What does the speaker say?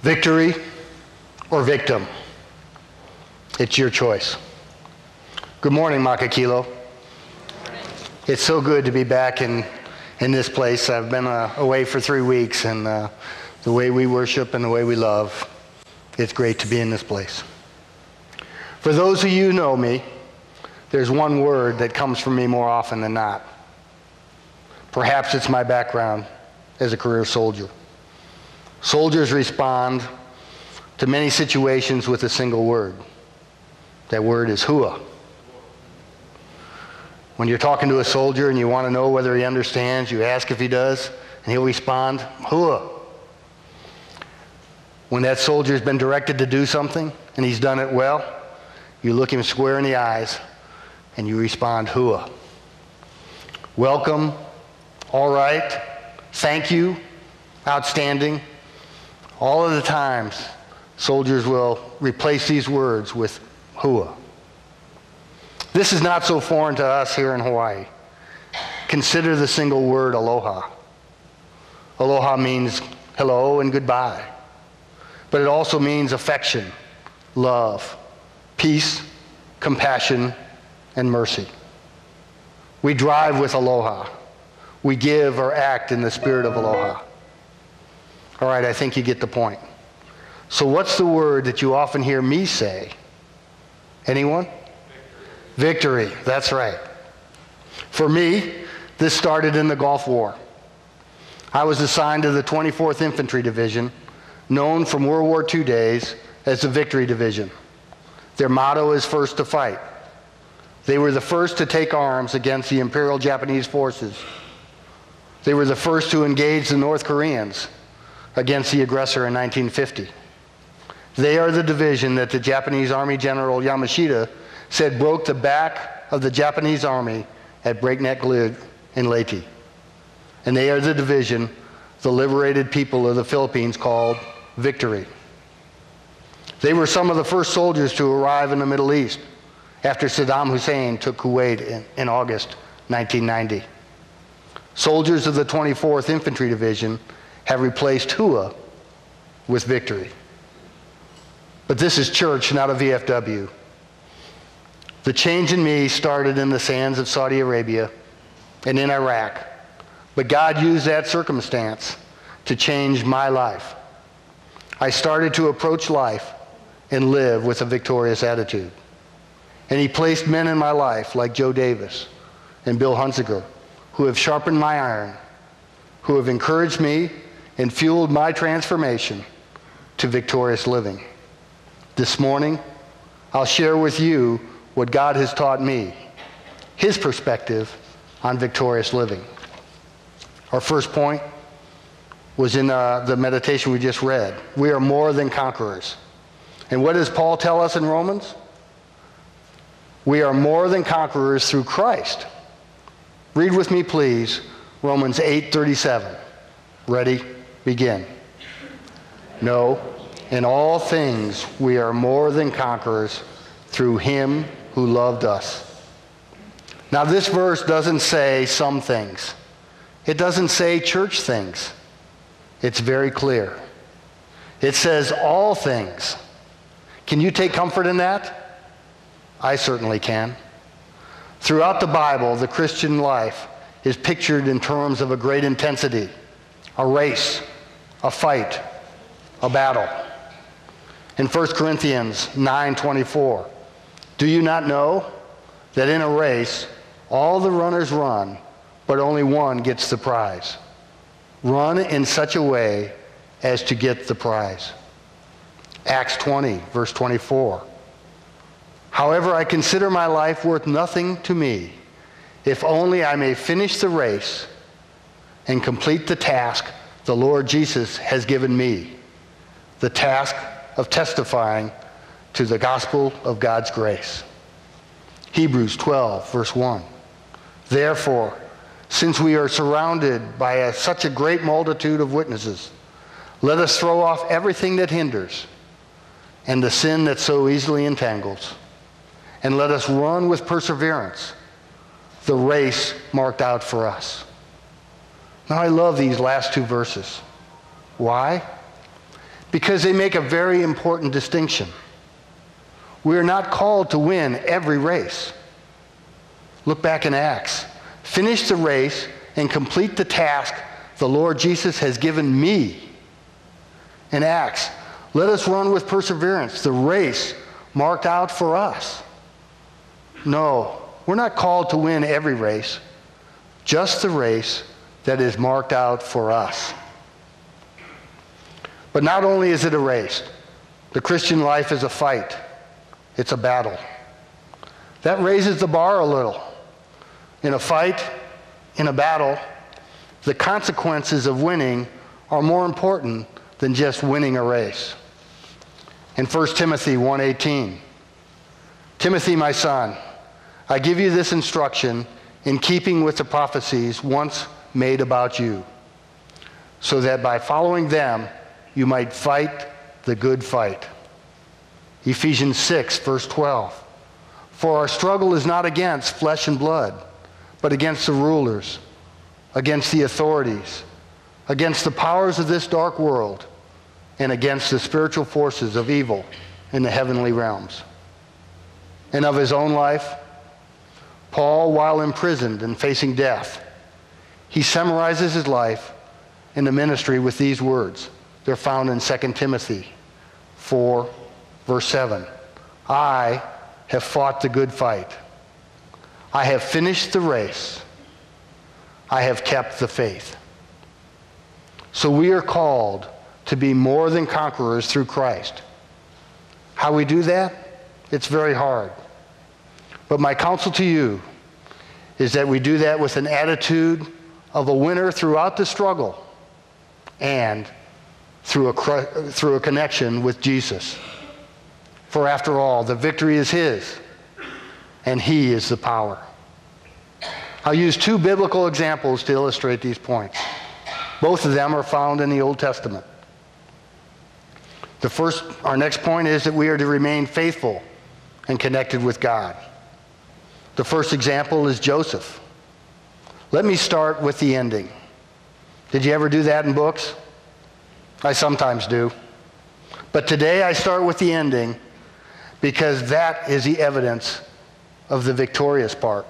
Victory or victim? It's your choice. Good morning, Makakilo. It's so good to be back in this place. I've been away for 3 weeks, and the way we worship and the way we love, it's great to be in this place. For those of you who know me, there's one word that comes from me more often than not. Perhaps it's my background as a career soldier. Soldiers respond to many situations with a single word. That word is hua. When you're talking to a soldier and you want to know whether he understands, you ask if he does, and he'll respond, hua. When that soldier's been directed to do something and he's done it well, you look him square in the eyes and you respond, hua. Welcome, all right, thank you, outstanding. All of the times, soldiers will replace these words with hua. This is not so foreign to us here in Hawaii. Consider the single word aloha. Aloha means hello and goodbye. But it also means affection, love, peace, compassion, and mercy. We drive with aloha. We give or act in the spirit of aloha. All right, I think you get the point. So what's the word that you often hear me say? Anyone? Victory, that's right. For me, this started in the Gulf War. I was assigned to the 24th Infantry Division, known from World War II days as the Victory Division. Their motto is first to fight. They were the first to take arms against the Imperial Japanese forces. They were the first to engage the North Koreans against the aggressor in 1950. They are the division that the Japanese Army General Yamashita said broke the back of the Japanese army at breakneck in Leyte. And they are the division the liberated people of the Philippines called Victory. They were some of the first soldiers to arrive in the Middle East after Saddam Hussein took Kuwait in August 1990. Soldiers of the 24th Infantry Division have replaced hua with victory. But this is church, not a VFW. The change in me started in the sands of Saudi Arabia and in Iraq. But God used that circumstance to change my life. I started to approach life and live with a victorious attitude. And he placed men in my life like Joe Davis and Bill Hunziker, who have sharpened my iron, who have encouraged me and fueled my transformation to victorious living. This morning, I'll share with you what God has taught me, his perspective on victorious living. Our first point was in the meditation we just read. We are more than conquerors. And what does Paul tell us in Romans? We are more than conquerors through Christ. Read with me, please, Romans 8:37. Ready? Begin. No, in all things we are more than conquerors through him who loved us. Now this verse doesn't say some things. It doesn't say church things. It's very clear. It says all things. Can you take comfort in that? I certainly can. Throughout the Bible, the Christian life is pictured in terms of a great intensity, a race, a fight, a battle. In 1 Corinthians 9:24, do you not know that in a race all the runners run, but only one gets the prize? Run in such a way as to get the prize. Acts 20, verse 24. However, I consider my life worth nothing to me, if only I may finish the race and complete the task the Lord Jesus has given me, the task of testifying to the gospel of God's grace. Hebrews 12, verse 1. Therefore, since we are surrounded by such a great multitude of witnesses, let us throw off everything that hinders and the sin that so easily entangles, and let us run with perseverance the race marked out for us. Now I love these last two verses. Why? because they make a very important distinction. We are not called to win every race. Look back in Acts. Finish the race and complete the task the Lord Jesus has given me. In Acts, let us run with perseverance the race marked out for us. No, we're not called to win every race, just the race that is marked out for us. But not only is it a race, the Christian life is a fight. It's a battle. That raises the bar a little. In a fight, in a battle, the consequences of winning are more important than just winning a race. In 1 Timothy 1:18, Timothy, my son, I give you this instruction in keeping with the prophecies once made about you, so that by following them you might fight the good fight. Ephesians 6, verse 12, for our struggle is not against flesh and blood, but against the rulers, against the authorities, against the powers of this dark world, and against the spiritual forces of evil in the heavenly realms. And of his own life, Paul, while imprisoned and facing death, he summarizes his life in the ministry with these words. They're found in 2 Timothy 4, verse 7. I have fought the good fight. I have finished the race. I have kept the faith. So we are called to be more than conquerors through Christ. How we do that? It's very hard. But my counsel to you is that we do that with an attitude of a winner throughout the struggle and through a connection with Jesus. For after all, the victory is his, and he is the power. I'll use two biblical examples to illustrate these points. Both of them are found in the Old Testament. Our next point is that we are to remain faithful and connected with God. The first example is Joseph. Let me start with the ending. Did you ever do that in books? I sometimes do. But today I start with the ending because that is the evidence of the victorious part.